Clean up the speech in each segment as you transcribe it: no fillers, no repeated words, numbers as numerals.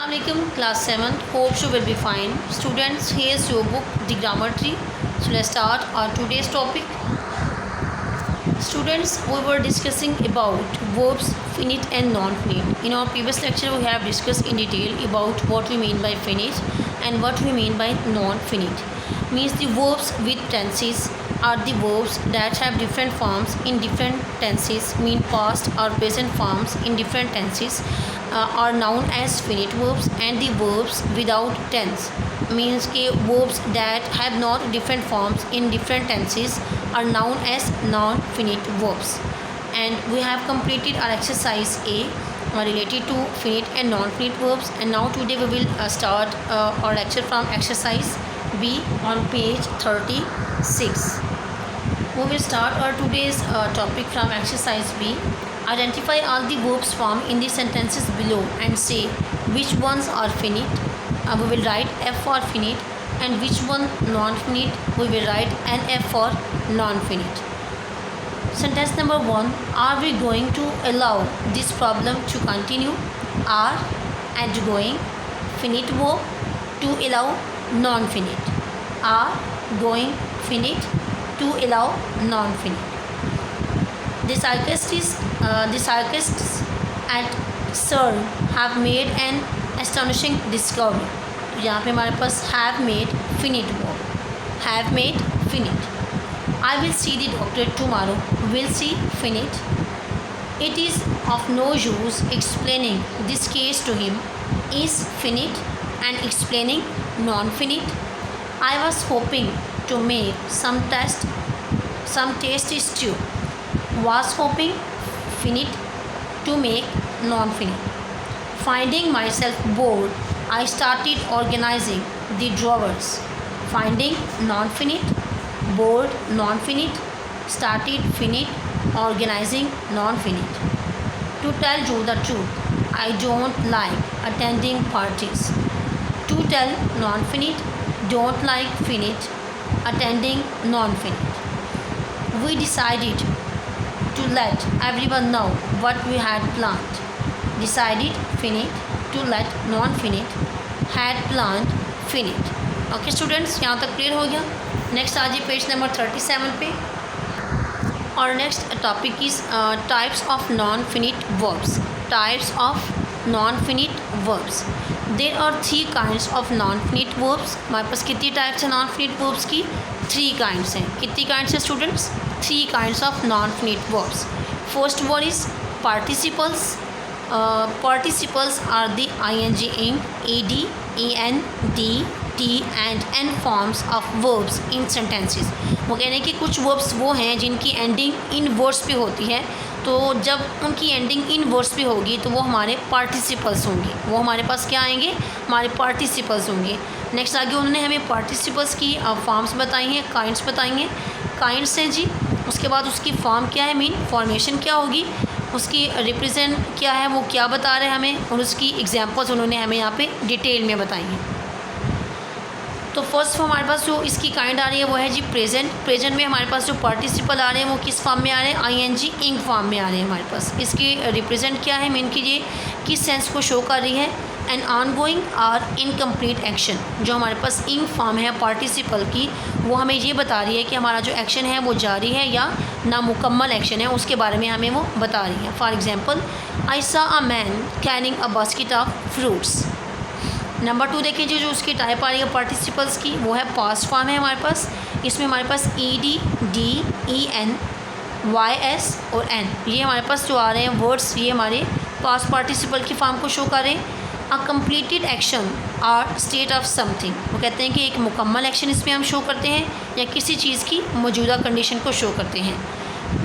Assalamualaikum class 7. Hope you will be fine. Students, here's your book The Grammar Tree. So let's start our today's topic. Students, we were discussing about verbs finite and non-finite. In our previous lecture we have discussed in detail about what we mean by finite and what we mean by non-finite. Means the verbs with tenses are the verbs that have different forms in different tenses, mean past or present forms in different tenses are known as finite verbs, and the verbs without tense means के verbs that have not different forms in different tenses are known as non-finite verbs. And we have completed our exercise A related to finite and non-finite verbs, and now today we will start our lecture from exercise B on page 36. We will start our today's topic from exercise B. Identify all the verbs formed in the sentences below and say which ones are finite. We will write F for finite, and which one non-finite. We will write NF for non-finite. Sentence number 1. Are we going to allow this problem to continue? Are and going finite verb to allow non-finite. Are going finite to allow non-finite. The scientists at CERN have made an astonishing discovery. तो यहाँ पे हमारे पास have made finite verb. Have made finite. I will see the doctor tomorrow. Will see finite. It is of no use explaining this case to him. Is finite and explaining non-finite. I was hoping to make some tasty stew. Was hoping finite to make non-finite. Finding myself bored, I started organizing the drawers. Finding non-finite, bored non-finite, started finite, organizing non-finite. To tell you the truth, I don't like attending parties. To tell non-finite, don't like finite, attending non-finite. We decided to let everyone know what we had planned. Decided finite, to let non-finite, had planned finite. Okay students, यहाँ तक clear हो गया. Next आ जाइए page number 37 पे. और next topic is types of non finite verbs. Types of non finite verbs. There are 3 kinds of non finite verbs. हमारे पास कितनी टाइप्स हैं नॉन फिनिट वर्ब्स की? 3 काइंड्स हैं. कितनी काइंड्स हैं students? 3 kinds of non finite verbs. First word is participles. Participles are the ing, ing, ed, en, d, t and n forms of verbs in sentences. वो कह रहे हैं कि कुछ वर्ब्स वो हैं जिनकी एंडिंग इन वर्ड्स पे होती है, तो जब उनकी एंडिंग इन वर्ड्स पे होगी तो वो हमारे पार्टिसिपल्स होंगे. वो हमारे पास क्या आएंगे? हमारे पार्टिसिपल्स होंगे. नेक्स्ट आगे उन्होंने हमें पार्टिसिपल्स की फॉर्म्स बताई हैं, काइंड्स बताई हैं. काइंड्स हैं जी. उसके बाद उसकी फॉर्म क्या है, मीन फॉर्मेशन क्या होगी, उसकी रिप्रेजेंट क्या है, वो क्या बता रहे हैं हमें, और उसकी एग्जांपल्स उन्होंने हमें यहाँ पे डिटेल में बताई हैं. तो फर्स्ट हमारे पास जो इसकी काइंड आ रही है वो है जी प्रेजेंट. प्रेजेंट में हमारे पास जो पार्टिसिपल आ रहे हैं वो किस फॉर्म में आ रहे हैं? आईएनजी, इंग फॉर्म में आ रहे हैं हमारे पास. इसकी रिप्रेजेंट क्या है, मीन कीजिए किस सेंस को शो कर रही है? एन ऑनगोइंग और इनकम्प्लीट एक्शन. जो हमारे पास इंग फॉर्म है पार्टिसिपल की, वो हमें ये बता रही है कि हमारा जो एक्शन है वो जारी है या नामुकम्मल एक्शन है, उसके बारे में हमें वो बता रही है. For example, I saw a man carrying a basket of fruits. Number 2 देखिए जो उसकी टाइप आ रही है पार्टिसिपल्स की, वो है पास्ट फॉर्म है हमारे पास. इसमें हमारे पास E D, D, E N, Y S और एन, ये हमारे पास जो आ रहे हैं वर्ड्स, ये हमारे पास्ट पार्टिसिपल की फॉर्म को शो कर रहे हैं. अ कम्प्लीटेड एक्शन और स्टेट ऑफ समथिंग. वो कहते हैं कि एक मुकम्मल एक्शन इसमें हम शो करते हैं या किसी चीज़ की मौजूदा कंडीशन को शो करते हैं.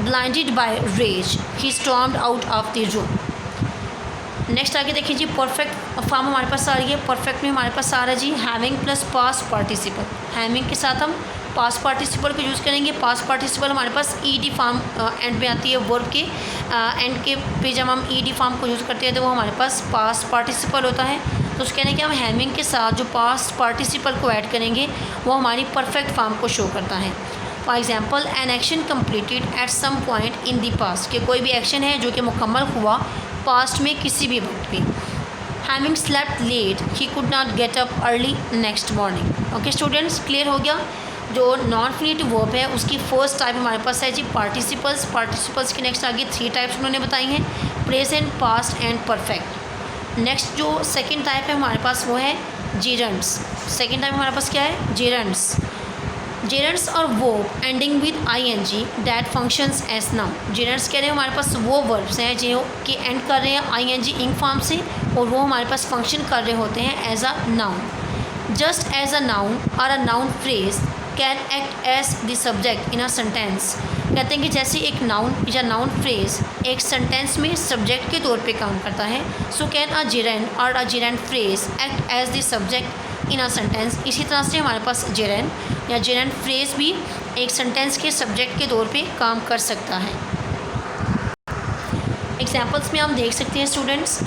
Blinded by rage he stormed out of the room. Next आगे देखिए जी परफेक्ट फॉर्म हमारे पास आ रही है. परफेक्ट में हमारे पास आ रहा है जी having plus past participle. Having के साथ हम पास्ट पार्टिसिपल को यूज़ करेंगे. पास्ट पार्टिसिपल हमारे पास ईडी फॉर्म एंड में आती है. वर्ब के एंड के पे जब हम ईडी फॉर्म को यूज़ करते हैं तो वो हमारे पास पास्ट पार्टिसिपल होता है. तो उसके कहने कि हम हैविंग के साथ जो पास्ट पार्टिसिपल को ऐड करेंगे वो हमारी परफेक्ट फॉर्म को शो करता है. For example, an action completed at some point in the past, कि कोई भी एक्शन है जो कि मुकम्मल हुआ पास्ट में किसी भी वक्त पे. Having slept late he could not get up early next morning. Okay students, clear हो गया। जो नॉन फिनिटिव वर्ब है उसकी फर्स्ट टाइप हमारे पास है जी पार्टिसिपल्स। पार्टिसिपल्स की नेक्स्ट आगे 3 टाइप्स उन्होंने बताई हैं, present, past and perfect. Next जो सेकंड टाइप है हमारे पास वो है जेरंड्स। सेकंड टाइप हमारे पास क्या है, जेरंड्स। जेरंड्स और verb ending with ING that functions as noun. Gerunds कह रहे हैं हमारे पास वो वर्ब्स हैं जो कि एंड कर रहे हैं ING इंग फॉर्म से और वो हमारे पास फंक्शन कर रहे होते हैं as a noun. Just as a noun और a noun phrase can act as the subject in a sentence. कहते हैं कि जैसे एक नाउन या नाउन फ्रेज एक सेंटेंस में सब्जेक्ट के तौर पे काम करता है, सो कैन अ जेरेंड और a gerund phrase act as the subject in a sentence. इसी तरह से हमारे पास जेरेंड या जेरेंड फ्रेज भी एक सेंटेंस के सब्जेक्ट के तौर पे काम कर सकता है। एग्जाम्पल्स में हम देख सकते हैं students,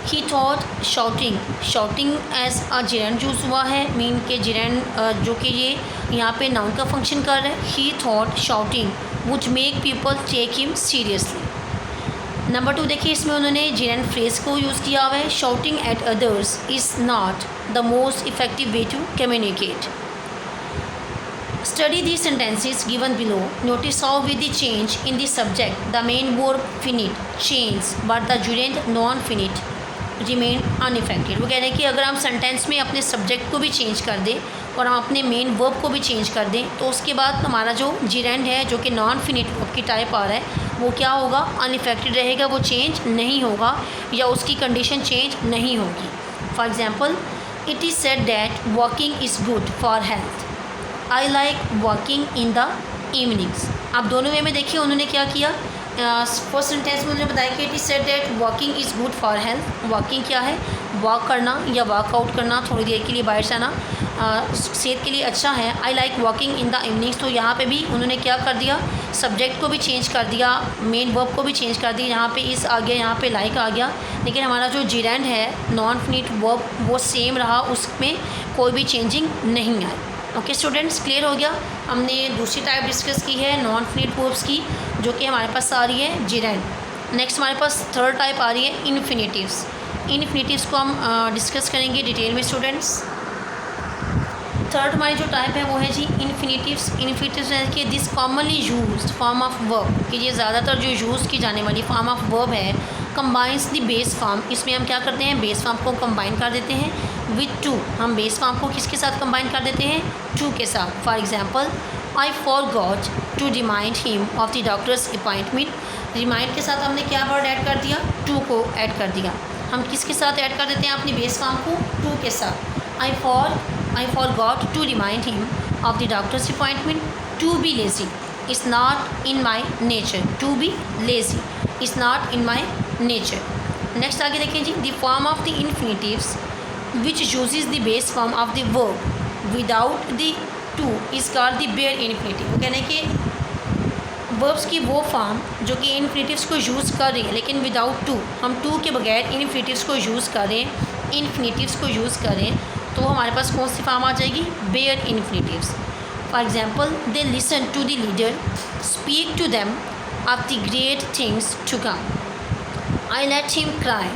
he thought shouting. Shouting as a gerund use हुआ है, मीन के जेरेंड जो कि ये यहाँ पे नाउन का फंक्शन कर रहा है। He thought shouting would make people take him seriously. Number 2 देखिए, इसमें उन्होंने जेरेंड फ्रेज को यूज़ किया हुआ है, shouting at others is not the most effective way to communicate. Study these sentences given below. Notice how with the change in the subject, the main verb finite changes, but the gerund non-finite remain unaffected. वो कह रहे हैं कि अगर हम sentence में अपने subject को भी चेंज कर दें और हम अपने मेन वर्ब को भी चेंज कर दें तो उसके बाद हमारा जो जेरेंड है जो कि नॉन फिनिट वर्ब की टाइप आ रहा है वो क्या होगा, अनइफेक्टेड रहेगा, वो चेंज नहीं होगा या उसकी कंडीशन चेंज नहीं होगी। For example, it is said that walking is good for health. I like walking in the evenings. अब दोनों वे में देखिए उन्होंने क्या किया, फर्स्ट सेंटेंस में उन्होंने बताया कि it is said that walking is good for health. Walking क्या है, वॉक करना या वॉकआउट करना, थोड़ी देर के लिए बाहर से आना सेहत के लिए अच्छा है। I like walking in the evenings, तो यहाँ पे भी उन्होंने क्या कर दिया, सब्जेक्ट को भी चेंज कर दिया, मेन वर्ब को भी चेंज कर दिया। यहाँ पे इस आ गया, यहाँ पे लाइक आ गया, लेकिन हमारा जो जेरेंड है नॉन फिनिट वर्ब वो सेम रहा, उसमें कोई भी चेंजिंग नहीं आई। ओके स्टूडेंट्स, क्लियर हो गया। हमने दूसरी टाइप डिस्कस की है नॉन फिनिट वर्ब्स की, जो कि हमारे पास आ रही है जेरेंड। नेक्स्ट हमारे पास थर्ड टाइप आ रही है इन्फिनेटिव्स। इन्फिनेटिव्स को हम डिस्कस करेंगे डिटेल में स्टूडेंट्स। थर्ड हमारी जो टाइप है वो है जी इन्फिनेटिव्स। इन्फिनेटिव्स है कि this commonly used form of verb, कि ये ज़्यादातर जो यूज़ की जाने वाली फॉर्म ऑफ वर्ब है, कंबाइंस द बेस फॉर्म। इसमें हम क्या करते हैं, बेस फॉर्म को कंबाइन कर देते हैं विथ टू। हम बेस फॉर्म को किसके साथ कंबाइन कर देते हैं, टू के साथ। For example, I forgot to remind him of the doctor's appointment. Remind के साथ हमने क्या वर्ड ऐड कर दिया, टू को ऐड कर दिया। हम किसके साथ ऐड कर देते हैं अपनी बेस फॉर्म को, टू के साथ। I forgot to remind him of the doctor's appointment. To be lazy is not in my nature. To be lazy is not in my nature. Next आगे देखें जी, the form of the infinitives which uses the base form of the verb without the to is called the bare infinitive। वो कहने के verbs की वो form जो कि इन्फिनेटिव्स को यूज़ कर रही है लेकिन विदाउट टू, हम टू के बगैर इन्फिनेटिव्स को यूज़ करें, इन्फिनेटिव्स को यूज़ करें तो हमारे पास कौन सी फॉर्म आ जाएगी, bare infinitives. For example, they listen to the leader speak to them of the great things to come. I let him cry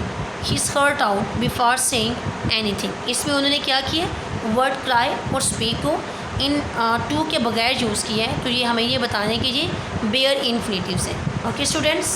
He's hurt out before saying anything। इसमें उन्होंने क्या किया, वर्ड क्राई और speak को इन to के बगैर use किया है, तो ये हमें ये बताने के ये बेयर इन्फिनेटिव्स है। Okay students,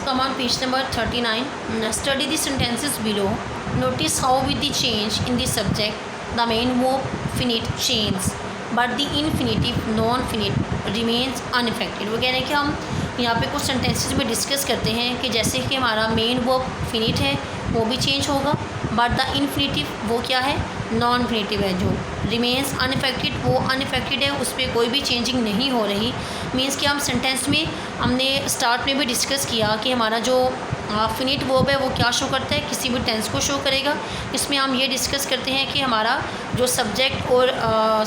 come on page number 39। Study the sentences below. Notice how with the change in the subject the main verb finite change but the infinitive non finite remains unaffected. वो कह रहे हैं कि हम यहाँ पे कुछ सेंटेंसेस में डिस्कस करते हैं कि जैसे कि हमारा मेन वर्ब फिनिट है वो भी चेंज होगा, बट द इन्फिनेटिव वो क्या है, नॉन फिनिटिव है, जो रिमेन्स अनइफेक्टेड, वो अनइफेक्टेड है, उस पर कोई भी चेंजिंग नहीं हो रही। मीन्स कि हम सेंटेंस में हमने स्टार्ट में भी डिस्कस किया कि हमारा जो फिनिट वर्ब है वो क्या शो करता है, किसी भी टेंस को शो करेगा। इसमें हम ये डिस्कस करते हैं कि हमारा जो सब्जेक्ट और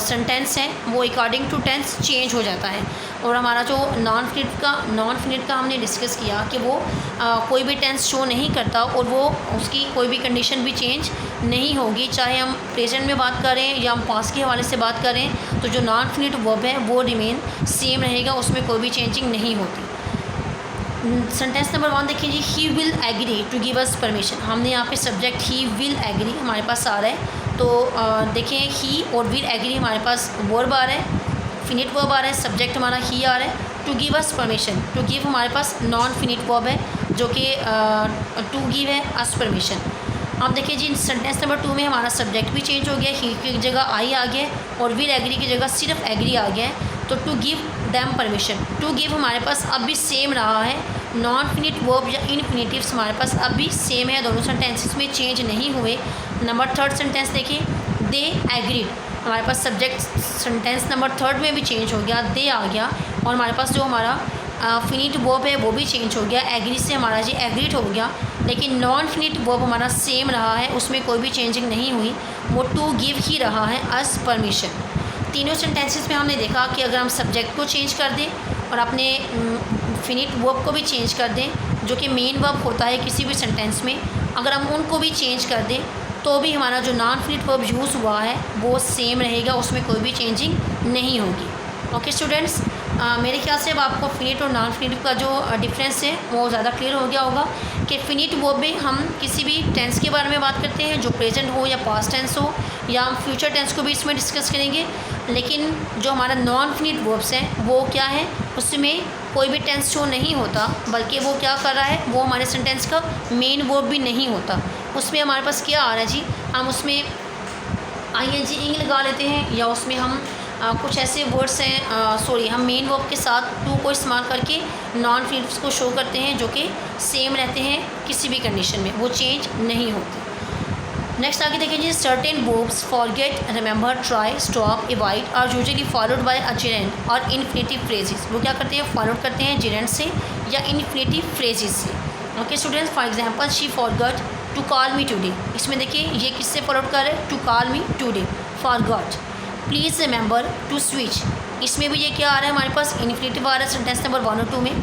सेंटेंस है वो अकॉर्डिंग टू टेंस चेंज हो जाता है। और हमारा जो नॉन फिनिट का हमने डिस्कस किया कि वो कोई भी टेंस शो नहीं करता और वो उसकी कोई भी कंडीशन भी चेंज नहीं होगी, चाहे हम प्रेजेंट में बात करें या हम पास्ट के हवाले से बात करें, तो जो नॉन फिनिट वर्ब है वो रिमेन सेम रहेगा, उसमें कोई भी चेंजिंग नहीं होती। सेंटेंस नंबर 1 देखिए जी, he will agree to give us permission. हमने यहाँ पे सब्जेक्ट ही विल एग्री हमारे पास आ रहा है, तो देखें ही और विल एग्री हमारे पास वर्ब आ रहा है, फिनिट वर्ब आ रहा है, सब्जेक्ट हमारा ही आ रहा है। To give us permission, to give हमारे पास नॉन फिनिट वर्ब है जो कि टू गिव है अस परमिशन। अब देखिए जी, सेंटेंस नंबर 2 में हमारा सब्जेक्ट भी चेंज हो गया, ही की जगह आई आ गया और विल एग्री की जगह सिर्फ एग्री आ गया है। तो to give them permission, to give हमारे पास अब भी सेम रहा है, नॉन फिनिट वर्ब या इनफिनिटिव्स हमारे पास अब भी सेम है, दोनों सेंटेंसेस में चेंज नहीं हुए। नंबर 3 सेंटेंस देखिए, दे एग्रीड, हमारे पास सब्जेक्ट सेंटेंस नंबर 3 में भी चेंज हो गया, दे आ गया और हमारे पास जो हमारा फिनिट वर्ब है वो भी चेंज हो गया, एग्री से हमारा जी एग्रीड हो गया। लेकिन नॉन फिनिट वर्ब हमारा सेम रहा है, उसमें कोई भी चेंजिंग नहीं हुई, वो टू गिव ही रहा है अस परमिशन। तीनों सेंटेंसेस में हमने देखा कि अगर हम सब्जेक्ट को चेंज कर दें और अपने फिनिट वर्ब को भी चेंज कर दें, जो कि मेन वर्ब होता है किसी भी सेंटेंस में, अगर हम उनको भी चेंज कर दें तो भी हमारा जो नॉन फिनिट वर्ब यूज़ हुआ है वो सेम रहेगा, उसमें कोई भी चेंजिंग नहीं होगी। ओके स्टूडेंट्स, मेरे ख्याल से अब आपको फिनिट और नॉन फिनिट का जो डिफरेंस है वो ज़्यादा क्लियर हो गया होगा कि फिनिट वर्ब में हम किसी भी टेंस के बारे में बात करते हैं, जो प्रेजेंट हो या पास्ट टेंस हो, या हम फ्यूचर टेंस को भी इसमें डिस्कस करेंगे। लेकिन जो हमारा नॉन फिनिट वर्ब्स हैं वो क्या है, उसमें कोई भी टेंस शो नहीं होता, बल्कि वो क्या कर रहा है, वो हमारे सेंटेंस का मेन वर्ब भी नहीं होता। उसमें हमारे पास क्या आ रहा है जी, हम उसमें ing लगा लेते हैं, या उसमें हम कुछ ऐसे वर्ड्स हैं हम मेन वर्ब के साथ टू को इस्तेमाल करके नॉन फिनिट्स को शो करते हैं, जो कि सेम रहते हैं किसी भी कंडीशन में, वो चेंज नहीं होते। नेक्स्ट आगे देखिए, certain verbs forget, remember, try, stop, avoid are usually followed by a gerund और इन्फिनेटिव फ्रेजेस। वो क्या करते हैं, फॉलोड करते हैं जेरेंड से या इन्फिनेटिव फ्रेजेस से। Okay students, for example she forgot to call me today, इसमें देखिए ये किससे फॉलोड कर रहे हैं, to call me today, forgot. Please remember to switch, इसमें भी ये क्या आ रहा है हमारे पास, इन्फिनेटिव आ रहा है सेंटेंस नंबर 1 और 2 में।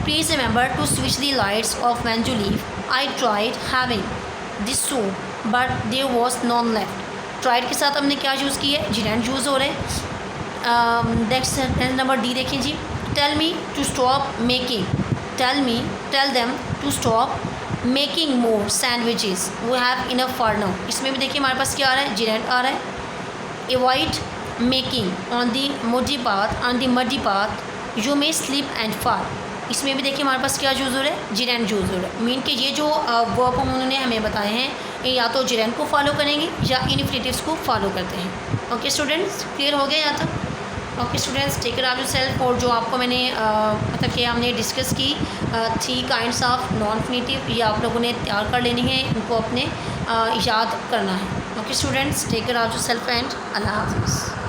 Please remember to switch the lights off when you leave, I tried having this soup but there was none left. Tried के साथ हमने क्या यूज़ किया है, जेरेंड यूज़ हो रहे हैं। नेक्स्ट सेंटेंस नंबर डी देखिए जी, tell me to stop making, tell them to stop making more sandwiches, we have enough for now, इसमें भी देखिए हमारे पास क्या आ रहा है, जेरेंड आ रहा है। Avoid making on the muddy path you may slip and fall, इसमें भी देखिए हमारे पास क्या यूज़ हो रहा है, जेरेंड यूज़ हो रहा है। मीन कि ये जो वर्ब उन्होंने हमें बताए हैं, ये या तो जेरेंड को फॉलो करेंगे या इन्फिनेटिव्स को फॉलो करते हैं। ओके स्टूडेंट्स, क्लियर हो गया यहाँ तक। Okay students, take care of yourself. और जो आपको मैंने मतलब कि हमने डिस्कस की 3 काइंड्स ऑफ नॉन फिनिटिव, ये आप लोगों ने तैयार कर लेनी है, इनको अपने याद करना है। Okay students, take care of yourself and अल्लाह हाफिज़।